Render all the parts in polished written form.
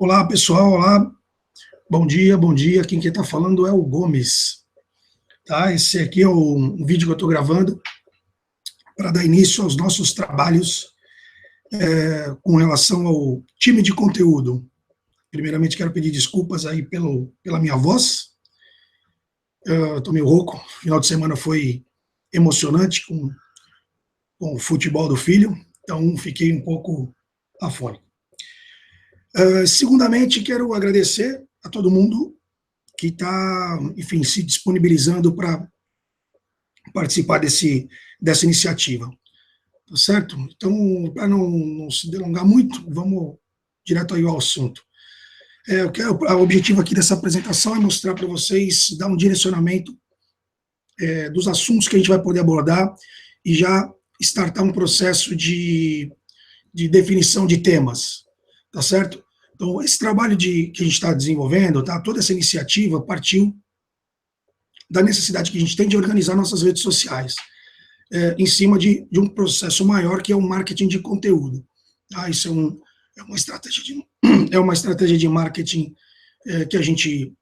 Olá, pessoal, olá, bom dia, bom dia. Quem está falando é o Gomes, tá? Esse aqui é um vídeo que eu estou gravando para dar início aos nossos trabalhos com relação ao time de conteúdo. Primeiramente, quero pedir desculpas aí pela minha voz. Estou meio rouco, final de semana foi emocionante com o futebol do filho, então fiquei um pouco afônico. Segundamente, quero agradecer a todo mundo que está, enfim, se disponibilizando para participar dessa iniciativa, tá certo? Então, para não se delongar muito, vamos direto aí ao assunto. O objetivo aqui dessa apresentação é mostrar para vocês, dar um direcionamento dos assuntos que a gente vai poder abordar e já startar um processo de definição de temas, tá certo? Então, esse trabalho que a gente está desenvolvendo, tá? Toda essa iniciativa partiu da necessidade que a gente tem de organizar nossas redes sociais, em cima de um processo maior, que é o marketing de conteúdo. Tá? Isso é uma estratégia de marketing que a gente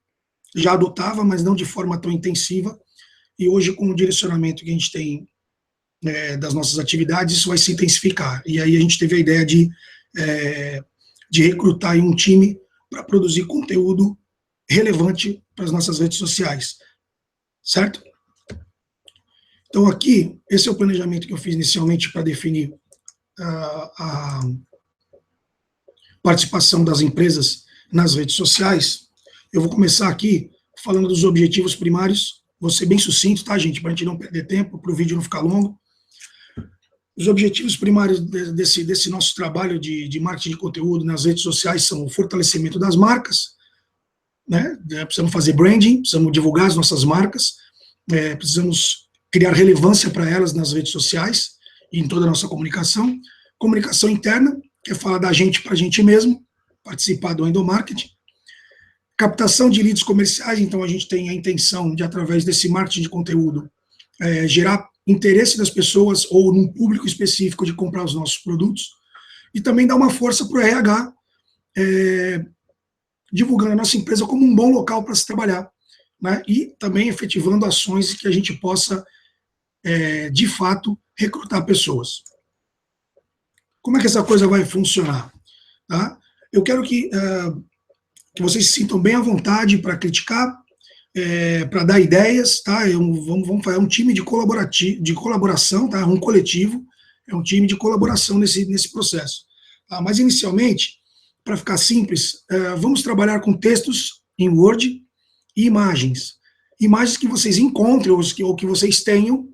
já adotava, mas não de forma tão intensiva, e hoje, com o direcionamento que a gente tem das nossas atividades, isso vai se intensificar. E aí a gente teve a ideia de recrutar aí um time para produzir conteúdo relevante para as nossas redes sociais, certo? Então, aqui, esse é o planejamento que eu fiz inicialmente para definir a participação das empresas nas redes sociais. Eu vou começar aqui falando dos objetivos primários. Vou ser bem sucinto, tá, gente? Para a gente não perder tempo, para o vídeo não ficar longo. Os objetivos primários desse nosso trabalho de marketing de conteúdo nas redes sociais são o fortalecimento das marcas, né? Precisamos fazer branding, precisamos divulgar as nossas marcas, precisamos criar relevância para elas nas redes sociais e em toda a nossa comunicação. Comunicação interna, que é falar da gente para a gente mesmo, participar do endomarketing. Captação de leads comerciais, então a gente tem a intenção de, através desse marketing de conteúdo, gerar interesse das pessoas ou num público específico de comprar os nossos produtos, e também dar uma força para o RH, divulgando a nossa empresa como um bom local para se trabalhar, né? E também efetivando ações que a gente possa, de fato, recrutar pessoas. Como é que essa coisa vai funcionar? Tá? Eu quero que vocês se sintam bem à vontade para criticar, para dar ideias, tá? Vamos fazer um time de colaboração, tá? Um coletivo, é um time de colaboração nesse processo. Tá? Mas, inicialmente, para ficar simples, vamos trabalhar com textos em Word e imagens. Imagens que vocês encontrem ou que vocês tenham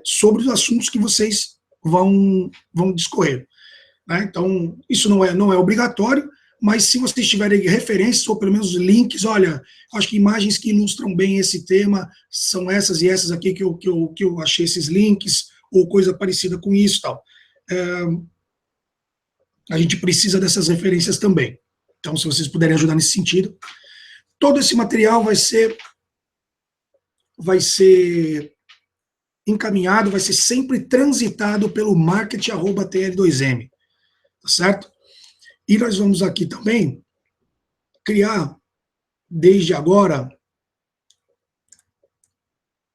sobre os assuntos que vocês vão discorrer. Né? Então, isso não é obrigatório, mas se vocês tiverem referências, ou pelo menos links, olha, acho que imagens que ilustram bem esse tema são essas e essas aqui que eu achei esses links, ou coisa parecida com isso, tal. A gente precisa dessas referências também. Então, se vocês puderem ajudar nesse sentido. Todo esse material vai ser encaminhado, vai ser sempre transitado pelo marketing@tl2m, tá certo? E nós vamos aqui também criar, desde agora,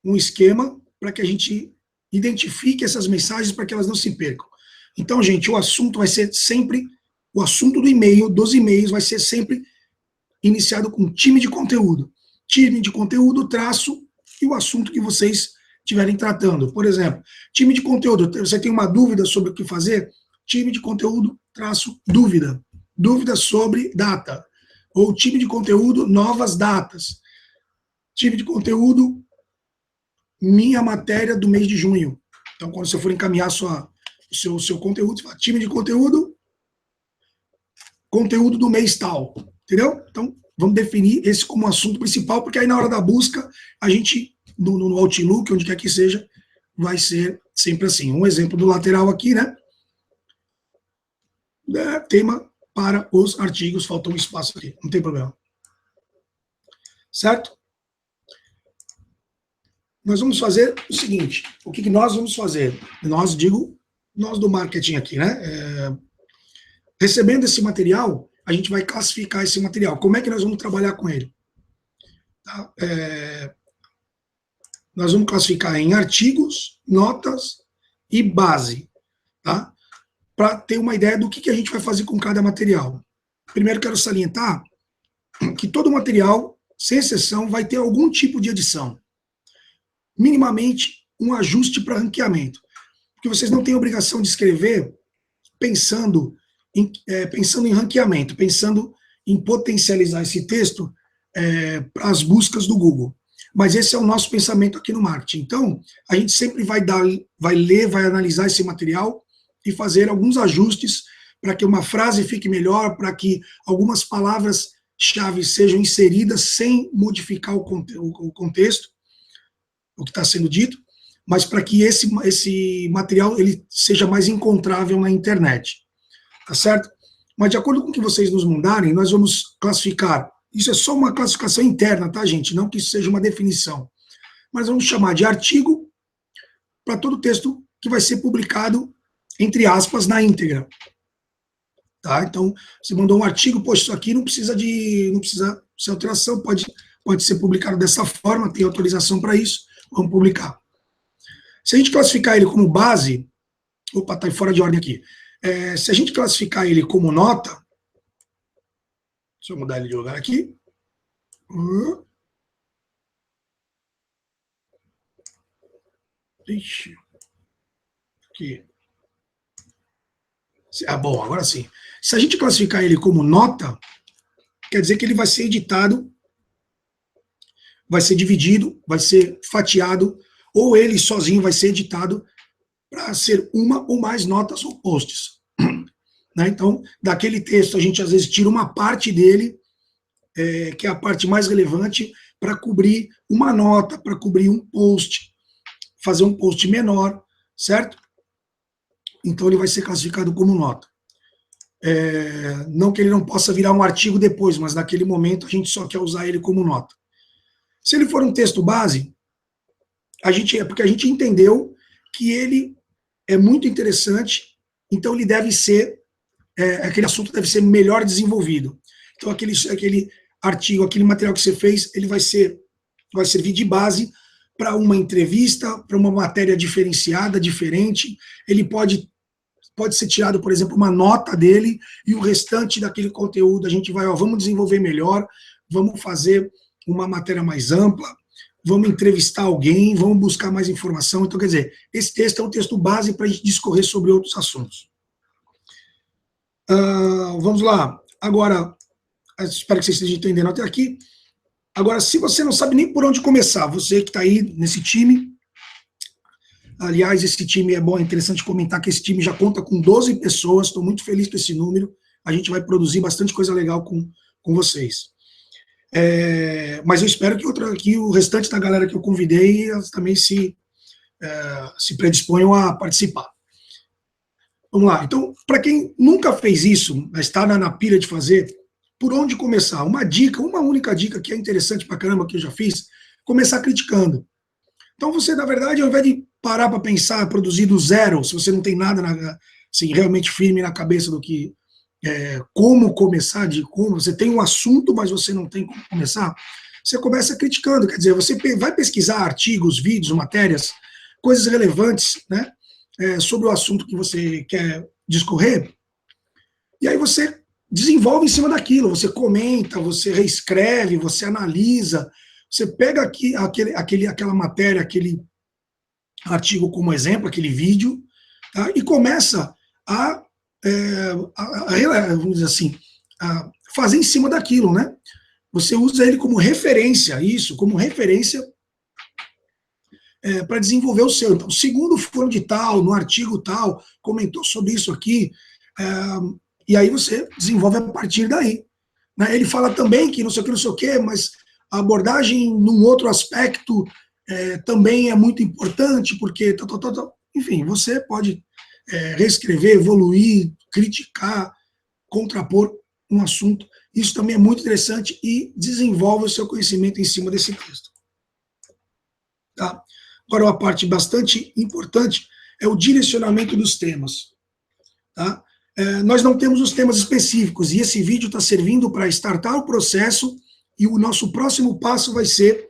um esquema para que a gente identifique essas mensagens para que elas não se percam. Então, gente, o assunto vai ser sempre, o assunto do e-mail, dos e-mails, vai ser sempre iniciado com time de conteúdo. Time de conteúdo, traço, e o assunto que vocês estiverem tratando. Por exemplo, time de conteúdo, você tem uma dúvida sobre o que fazer? Time de conteúdo, traço, dúvida. Dúvida sobre data. Ou time de conteúdo, novas datas. Time de conteúdo, minha matéria do mês de junho. Então, quando você for encaminhar o seu conteúdo, você fala, time de conteúdo, conteúdo do mês tal. Entendeu? Então, vamos definir esse como assunto principal, porque aí na hora da busca, a gente, no Outlook, onde quer que seja, vai ser sempre assim. Um exemplo do lateral aqui, né? Tema para os artigos, faltou um espaço aqui, não tem problema. Certo? Nós vamos fazer o seguinte, o que nós vamos fazer? Nós do marketing aqui, né? Recebendo esse material, a gente vai classificar esse material. Como é que nós vamos trabalhar com ele? Tá? Nós vamos classificar em artigos, notas e base, tá? Para ter uma ideia do que a gente vai fazer com cada material. Primeiro, quero salientar que todo material, sem exceção, vai ter algum tipo de edição. Minimamente, um ajuste para ranqueamento. Porque vocês não têm obrigação de escrever pensando em ranqueamento, pensando em potencializar esse texto para as buscas do Google. Mas esse é o nosso pensamento aqui no marketing. Então, a gente sempre vai ler, vai analisar esse material e fazer alguns ajustes para que uma frase fique melhor, para que algumas palavras-chave sejam inseridas sem modificar o contexto, o que está sendo dito, mas para que esse material ele seja mais encontrável na internet. Tá certo? Mas de acordo com o que vocês nos mandarem, nós vamos classificar. Isso é só uma classificação interna, tá, gente? Não que isso seja uma definição. Mas vamos chamar de artigo para todo texto que vai ser publicado, entre aspas, na íntegra. Tá? Então, você mandou um artigo, poxa, isso aqui não precisa ser alteração, pode ser publicado dessa forma, tem autorização para isso, vamos publicar. Se a gente classificar ele como base, opa, está fora de ordem aqui. Se a gente classificar ele como nota, deixa eu mudar ele de lugar aqui. Ixi. Aqui. Bom, agora sim. Se a gente classificar ele como nota, quer dizer que ele vai ser editado, vai ser dividido, vai ser fatiado, ou ele sozinho vai ser editado para ser uma ou mais notas ou posts. Né? Então, daquele texto, a gente às vezes tira uma parte dele, que é a parte mais relevante, para cobrir uma nota, para cobrir um post, fazer um post menor, certo? Então, ele vai ser classificado como nota. Não que ele não possa virar um artigo depois, mas naquele momento a gente só quer usar ele como nota. Se ele for um texto base, porque a gente entendeu que ele é muito interessante, então ele deve ser, aquele assunto deve ser melhor desenvolvido. Então aquele artigo, aquele material que você fez, ele vai servir de base para uma entrevista, para uma matéria diferenciada, diferente. Ele pode ser tirado, por exemplo, uma nota dele e o restante daquele conteúdo a gente vai, vamos desenvolver melhor, vamos fazer uma matéria mais ampla, vamos entrevistar alguém, vamos buscar mais informação. Então, quer dizer, esse texto é um texto base para a gente discorrer sobre outros assuntos. Vamos lá. Agora, espero que vocês estejam entendendo até aqui. Agora, se você não sabe nem por onde começar, você que está aí nesse time, aliás, esse time é interessante comentar que esse time já conta com 12 pessoas, estou muito feliz com esse número, a gente vai produzir bastante coisa legal com vocês. Mas eu espero que o restante da galera que eu convidei também se predisponham a participar. Vamos lá. Então, para quem nunca fez isso, mas está na pilha de fazer, por onde começar? Uma única dica que é interessante para caramba que eu já fiz, começar criticando. Então você, na verdade, ao invés de parar para pensar, produzir do zero, se você não tem nada assim, realmente firme na cabeça do que como começar, você tem um assunto, mas você não tem como começar, você começa criticando, quer dizer, você vai pesquisar artigos, vídeos, matérias, coisas relevantes, né, sobre o assunto que você quer discorrer, e aí você desenvolve em cima daquilo, você comenta, você reescreve, você analisa, você pega aquela matéria, aquele artigo como exemplo, aquele vídeo, tá, e começa vamos dizer assim, a fazer em cima daquilo, né? Você usa ele como referência, para desenvolver o seu. Então, segundo o fulano de tal, no artigo tal, comentou sobre isso aqui, e aí você desenvolve a partir daí. Né? Ele fala também que não sei o que, mas a abordagem num outro aspecto também é muito importante, porque enfim, você pode reescrever, evoluir, criticar, contrapor um assunto. Isso também é muito interessante e desenvolve o seu conhecimento em cima desse texto. Tá? Agora, uma parte bastante importante é o direcionamento dos temas. Tá? nós não temos os temas específicos, e esse vídeo está servindo para startar o processo, e o nosso próximo passo vai ser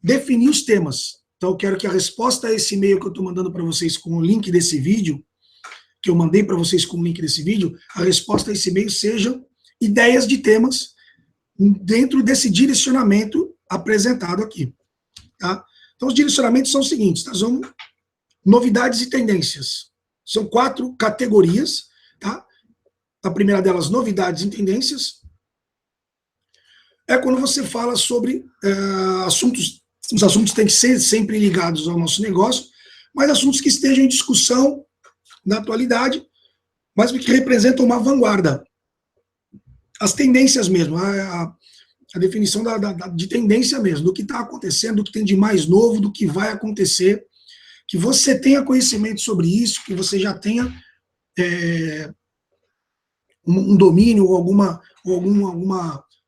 definir os temas. Então, eu quero que a resposta a esse e-mail que eu estou mandando para vocês com o link desse vídeo, que eu mandei para vocês com o link desse vídeo, a resposta a esse e-mail seja ideias de temas dentro desse direcionamento apresentado aqui. Tá? Então, os direcionamentos são os seguintes, nós vamos novidades e tendências. São 4 categorias, tá? A primeira delas, novidades e tendências, é quando você fala sobre assuntos, os assuntos têm que ser sempre ligados ao nosso negócio, mas assuntos que estejam em discussão na atualidade, mas que representam uma vanguarda. As tendências mesmo, a definição de tendência mesmo, do que está acontecendo, do que tem de mais novo, do que vai acontecer, que você tenha conhecimento sobre isso, que você já tenha um domínio ou alguma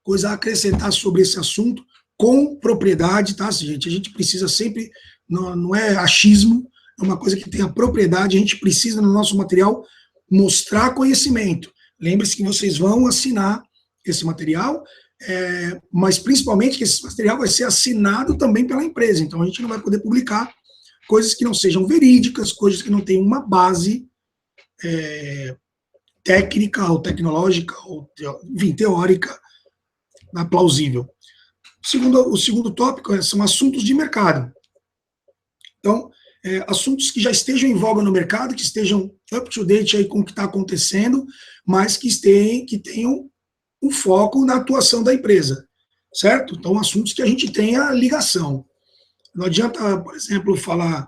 coisa a acrescentar sobre esse assunto com propriedade, tá, gente? A gente precisa sempre, não é achismo, é uma coisa que tenha propriedade, a gente precisa no nosso material mostrar conhecimento. Lembre-se que vocês vão assinar esse material, mas principalmente que esse material vai ser assinado também pela empresa, então a gente não vai poder publicar coisas que não sejam verídicas, coisas que não tenham uma base técnica ou tecnológica, ou enfim, teórica, plausível. O segundo tópico são assuntos de mercado. Então, assuntos que já estejam em voga no mercado, que estejam up to date aí com o que está acontecendo, mas que tenham um foco na atuação da empresa, certo? Então, assuntos que a gente tenha ligação. Não adianta, por exemplo, falar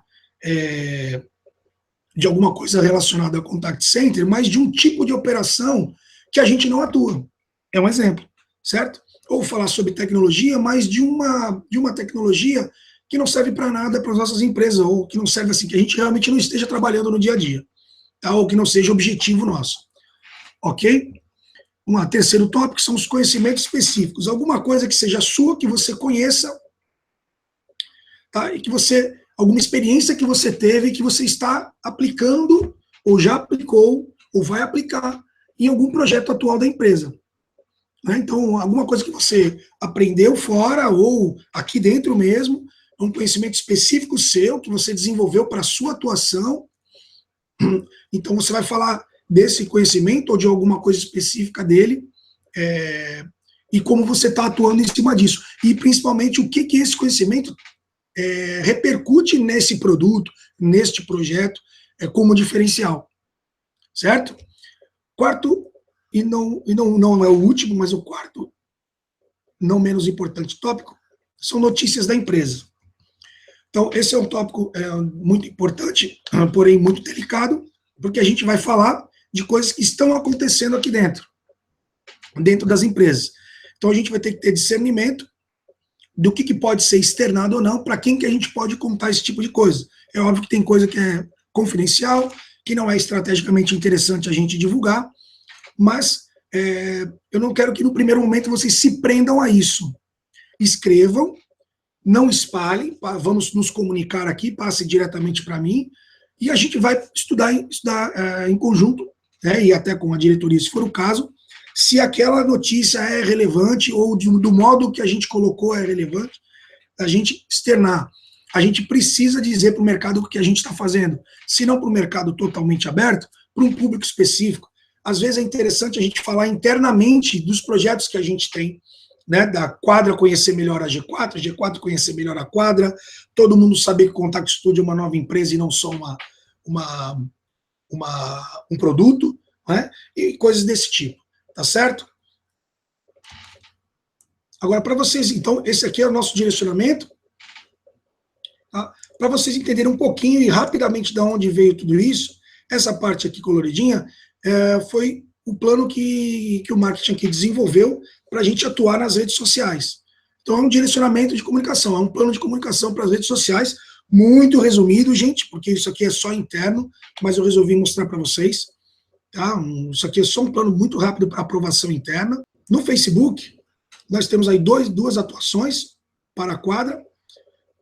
de alguma coisa relacionada ao contact center, mas de um tipo de operação que a gente não atua. É um exemplo, certo? Ou falar sobre tecnologia, mas de uma tecnologia que não serve para nada para as nossas empresas, ou que não serve assim, que a gente realmente não esteja trabalhando no dia a dia, tá? Ou que não seja objetivo nosso. Ok? Terceiro tópico são os conhecimentos específicos. Alguma coisa que seja sua, que você conheça, tá? E que alguma experiência que você teve, que você está aplicando, ou já aplicou, ou vai aplicar em algum projeto atual da empresa. Né? Então, alguma coisa que você aprendeu fora, ou aqui dentro mesmo, um conhecimento específico seu, que você desenvolveu para a sua atuação. Então, você vai falar desse conhecimento, ou de alguma coisa específica dele, e como você está atuando em cima disso. E, principalmente, o que esse conhecimento repercute nesse produto, neste projeto, como diferencial, certo? Quarto, e não é o último, mas o quarto, não menos importante tópico, são notícias da empresa. Então, esse é um tópico muito importante, porém muito delicado, porque a gente vai falar de coisas que estão acontecendo aqui dentro das empresas. Então, a gente vai ter que ter discernimento do que pode ser externado ou não, para quem que a gente pode contar esse tipo de coisa. É óbvio que tem coisa que é confidencial, que não é estrategicamente interessante a gente divulgar, mas eu não quero que no primeiro momento vocês se prendam a isso. Escrevam, não espalhem, vamos nos comunicar aqui, passe diretamente para mim, e a gente vai estudar em conjunto, e até com a diretoria, se for o caso, se aquela notícia é relevante, ou do modo que a gente colocou é relevante, a gente externar. A gente precisa dizer para o mercado o que a gente está fazendo, se não para o mercado totalmente aberto, para um público específico. Às vezes é interessante a gente falar internamente dos projetos que a gente tem, né, da Quadra conhecer melhor a G4 conhecer melhor a Quadra, todo mundo saber que o Contact Studio é uma nova empresa e não só um produto, né, e coisas desse tipo, tá certo? Agora, para vocês, então, esse aqui é o nosso direcionamento, tá? Para vocês entenderem um pouquinho e rapidamente de onde veio tudo isso, essa parte aqui coloridinha, foi o plano que o marketing aqui desenvolveu para a gente atuar nas redes sociais. Então, é um direcionamento de comunicação, é um plano de comunicação para as redes sociais, muito resumido, gente, porque isso aqui é só interno, mas eu resolvi mostrar para vocês. Tá? Isso aqui é só um plano muito rápido para aprovação interna. No Facebook, nós temos aí duas atuações para a Quadra.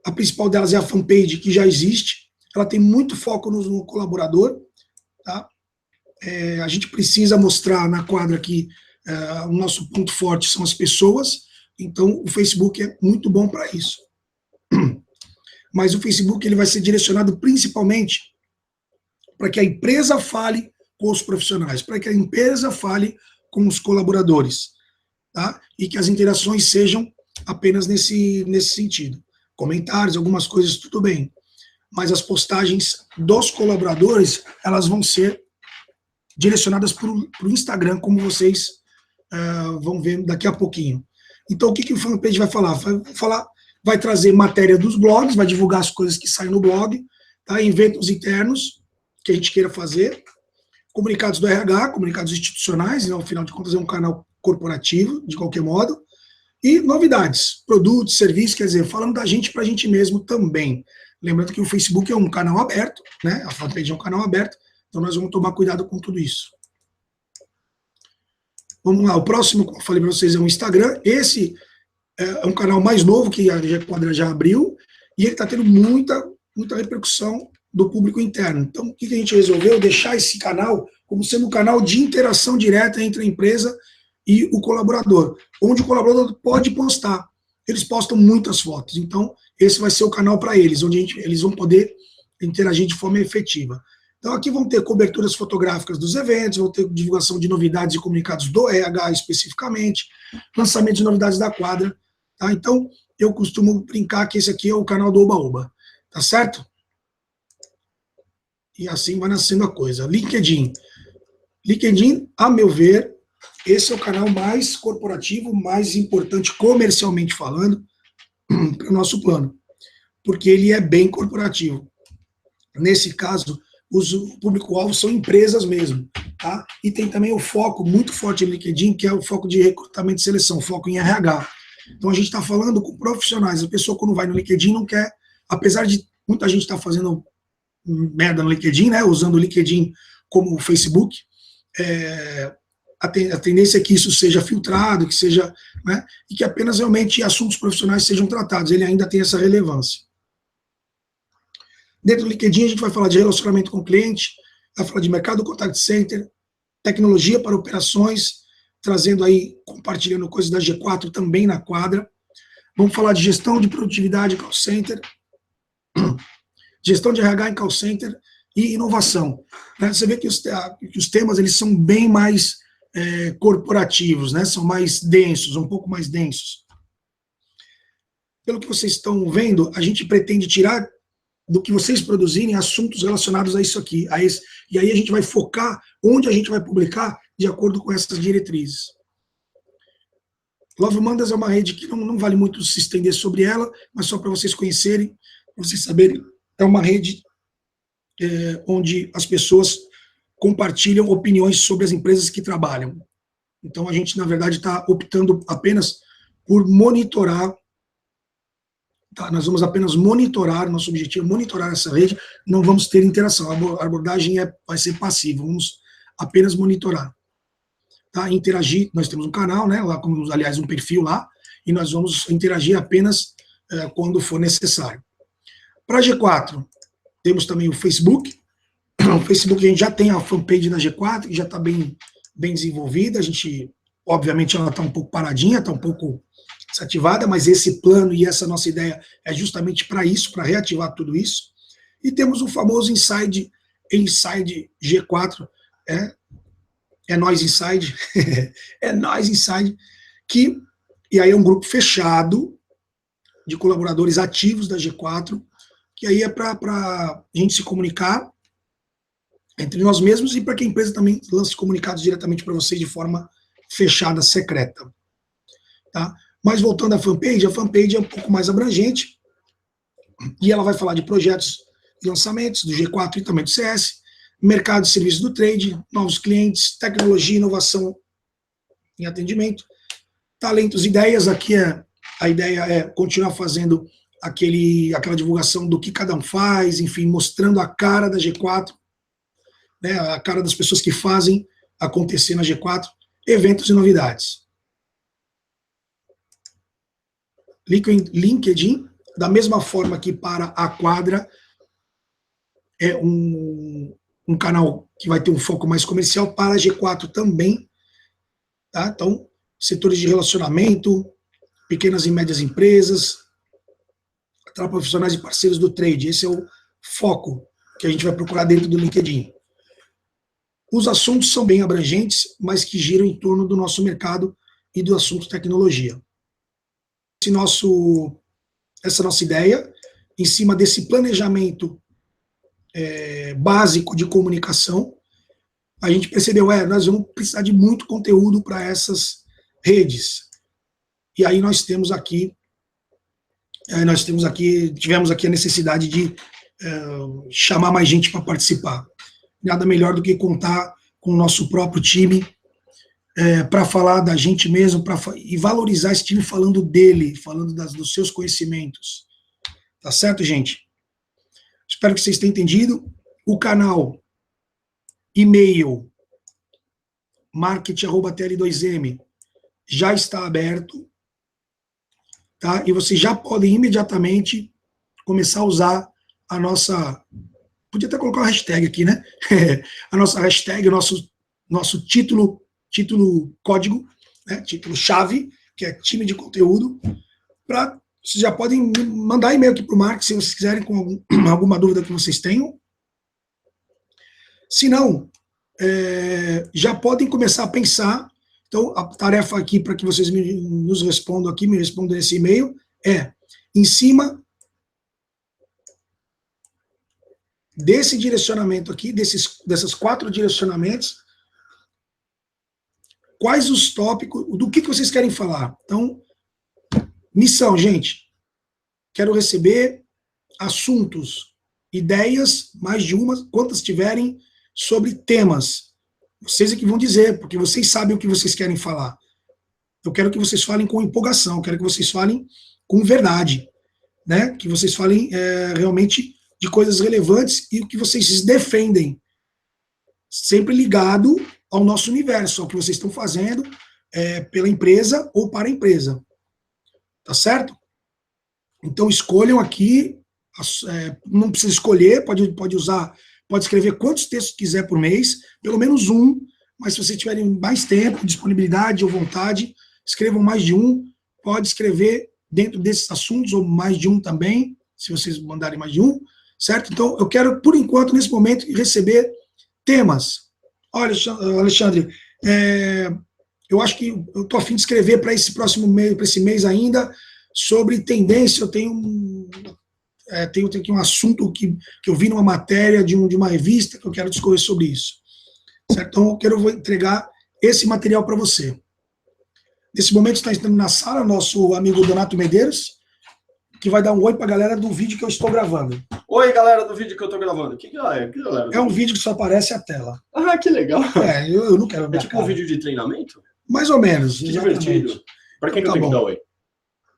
A principal delas é a fanpage, que já existe. Ela tem muito foco no colaborador, tá? A gente precisa mostrar na quadra que o nosso ponto forte são as pessoas, então o Facebook é muito bom para isso. Mas o Facebook ele vai ser direcionado principalmente para que a empresa fale com os profissionais, para que a empresa fale com os colaboradores, tá? E que as interações sejam apenas nesse sentido. Comentários, algumas coisas, tudo bem. Mas as postagens dos colaboradores, elas vão ser direcionadas para o Instagram, como vocês vão ver daqui a pouquinho. Então, o que o fanpage vai falar? Vai trazer matéria dos blogs, vai divulgar as coisas que saem no blog, tá? Eventos internos que a gente queira fazer, comunicados do RH, comunicados institucionais, ao final de contas é um canal corporativo, de qualquer modo, e novidades, produtos, serviços, quer dizer, falando da gente para a gente mesmo também. Lembrando que o Facebook é um canal aberto, né? A fanpage é um canal aberto, então nós vamos tomar cuidado com tudo isso. Vamos lá, o próximo, como eu falei para vocês, é o Instagram. Esse é um canal mais novo que a G-Quadra já abriu, e ele está tendo muita repercussão do público interno. Então, o que a gente resolveu? Deixar esse canal como sendo um canal de interação direta entre a empresa e o colaborador, onde o colaborador pode postar. Eles postam muitas fotos, então esse vai ser o canal para eles, onde eles vão poder interagir de forma efetiva. Então aqui vão ter coberturas fotográficas dos eventos, vão ter divulgação de novidades e comunicados do RH especificamente, lançamento de novidades da quadra, tá? Então eu costumo brincar que esse aqui é o canal do Oba-Oba, tá certo? E assim vai nascendo a coisa. LinkedIn. LinkedIn, a meu ver, esse é o canal mais corporativo, mais importante comercialmente falando, para o nosso plano, porque ele é bem corporativo. Nesse caso, o público-alvo são empresas mesmo, tá? E tem também o foco muito forte no LinkedIn, que é o foco de recrutamento e seleção, foco em RH. Então a gente está falando com profissionais, a pessoa quando vai no LinkedIn não quer, apesar de muita gente estar fazendo merda no LinkedIn, né, usando o LinkedIn como o Facebook, a tendência é que isso seja filtrado, que seja, né, e que apenas realmente assuntos profissionais sejam tratados, ele ainda tem essa relevância. Dentro do LinkedIn a gente vai falar de relacionamento com o cliente, vai falar de mercado contact center, tecnologia para operações, trazendo aí, compartilhando coisas da G4 também na quadra. Vamos falar de gestão de produtividade, call center, gestão de RH em call center e inovação. Você vê que os temas eles são bem mais corporativos, né? São mais densos, um pouco mais densos. Pelo que vocês estão vendo, a gente pretende tirar do que vocês produzirem assuntos relacionados a isso aqui. E aí a gente vai focar onde a gente vai publicar de acordo com essas diretrizes. Love Mandas é uma rede que não vale muito se estender sobre ela, mas só para vocês conhecerem, para vocês saberem, é uma rede onde as pessoas compartilham opiniões sobre as empresas que trabalham. Então, a gente, na verdade, está optando apenas por monitorar, tá? Nós vamos apenas monitorar, nosso objetivo é monitorar essa rede, não vamos ter interação, a abordagem vai ser passiva, vamos apenas monitorar. Tá? Interagir, nós temos um canal, né, lá, aliás, um perfil lá, e nós vamos interagir apenas quando for necessário. Para a G4, temos também o Facebook. O Facebook a gente já tem a fanpage da G4, que já está bem desenvolvida, a gente, obviamente, ela está um pouco paradinha, está um pouco desativada, mas esse plano e essa nossa ideia é justamente para isso, para reativar tudo isso. E temos o famoso Inside G4, é nós Inside, é nós Inside, e aí é um grupo fechado de colaboradores ativos da G4, que aí é para a gente se comunicar entre nós mesmos e para que a empresa também lance comunicados diretamente para vocês de forma fechada, secreta. Tá? Mas voltando à fanpage, a fanpage é um pouco mais abrangente e ela vai falar de projetos e lançamentos do G4 e também do CS, mercado de serviços do trade, novos clientes, tecnologia e inovação em atendimento, talentos e ideias. Aqui a ideia é continuar fazendo aquela divulgação do que cada um faz, enfim, mostrando a cara da G4, né, a cara das pessoas que fazem acontecer na G4, eventos e novidades. LinkedIn, da mesma forma que para a quadra, é um canal que vai ter um foco mais comercial, para a G4 também. Tá? Então, setores de relacionamento, pequenas e médias empresas, profissionais e parceiros do trade. Esse é o foco que a gente vai procurar dentro do LinkedIn. Os assuntos são bem abrangentes, mas que giram em torno do nosso mercado e do assunto tecnologia. Essa nossa ideia, em cima desse planejamento básico de comunicação, a gente percebeu, nós vamos precisar de muito conteúdo para essas redes. E aí tivemos aqui a necessidade de chamar mais gente para participar. Nada melhor do que contar com o nosso próprio time para falar da gente mesmo e valorizar esse time falando dele, falando dos seus conhecimentos. Tá certo, gente? Espero que vocês tenham entendido. O canal e-mail marketing@tl2m já está aberto, tá? E vocês já podem imediatamente começar a usar a nossa... Podia até colocar uma hashtag aqui, né? A nossa hashtag, o nosso título código, né? Título-chave, que é time de conteúdo, vocês já podem mandar e-mail aqui para o Mark, se vocês quiserem, com alguma dúvida que vocês tenham. Se não, já podem começar a pensar. Então, a tarefa aqui para que vocês me respondam nesse e-mail, em cima desse direcionamento aqui, desses 4 direcionamentos, quais os tópicos, do que vocês querem falar. Então, missão, gente, quero receber assuntos, ideias, mais de uma, quantas tiverem, sobre temas. Vocês é que vão dizer, porque vocês sabem o que vocês querem falar. Eu quero que vocês falem com empolgação, eu quero que vocês falem com verdade, né? Que vocês falem realmente de coisas relevantes e o que vocês defendem, sempre ligado ao nosso universo, ao que vocês estão fazendo pela empresa ou para a empresa. Tá certo? Então escolham aqui, não precisa escolher, pode usar, pode escrever quantos textos quiser por mês, pelo menos um, mas se vocês tiverem mais tempo, disponibilidade ou vontade, escrevam mais de um, pode escrever dentro desses assuntos, ou mais de um também, se vocês mandarem mais de um, certo? Então, eu quero, por enquanto, nesse momento, receber temas. Olha, Alexandre, eu acho que eu estou a fim de escrever para esse próximo mês, para esse mês ainda, sobre tendência. Eu tenho aqui um assunto que eu vi numa matéria de uma revista que eu quero discorrer sobre isso. Certo? Então, eu vou entregar esse material para você. Nesse momento está entrando na sala nosso amigo Donato Medeiros, que vai dar um oi para a galera do vídeo que eu estou gravando. Oi, galera do vídeo que eu estou gravando. Que galera? É um vídeo que só aparece a tela. Ah, que legal. Eu não quero ver. É tipo um vídeo de treinamento? Mais ou menos. Que divertido. Para quem que eu tenho que dar oi?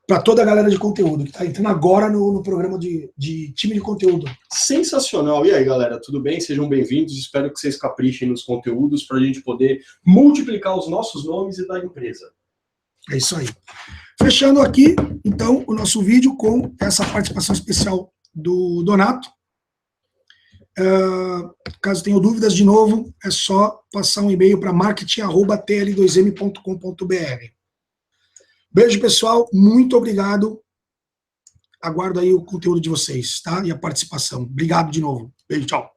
Para toda a galera de conteúdo, que está entrando agora no programa de time de conteúdo. Sensacional. E aí, galera, tudo bem? Sejam bem-vindos. Espero que vocês caprichem nos conteúdos para a gente poder multiplicar os nossos nomes e da empresa. É isso aí. Fechando aqui, então, o nosso vídeo com essa participação especial do Donato. Caso tenham dúvidas, de novo, é só passar um e-mail para marketing@tl2m.com.br. Beijo, pessoal. Muito obrigado. Aguardo aí o conteúdo de vocês, tá? E a participação. Obrigado de novo. Beijo, tchau.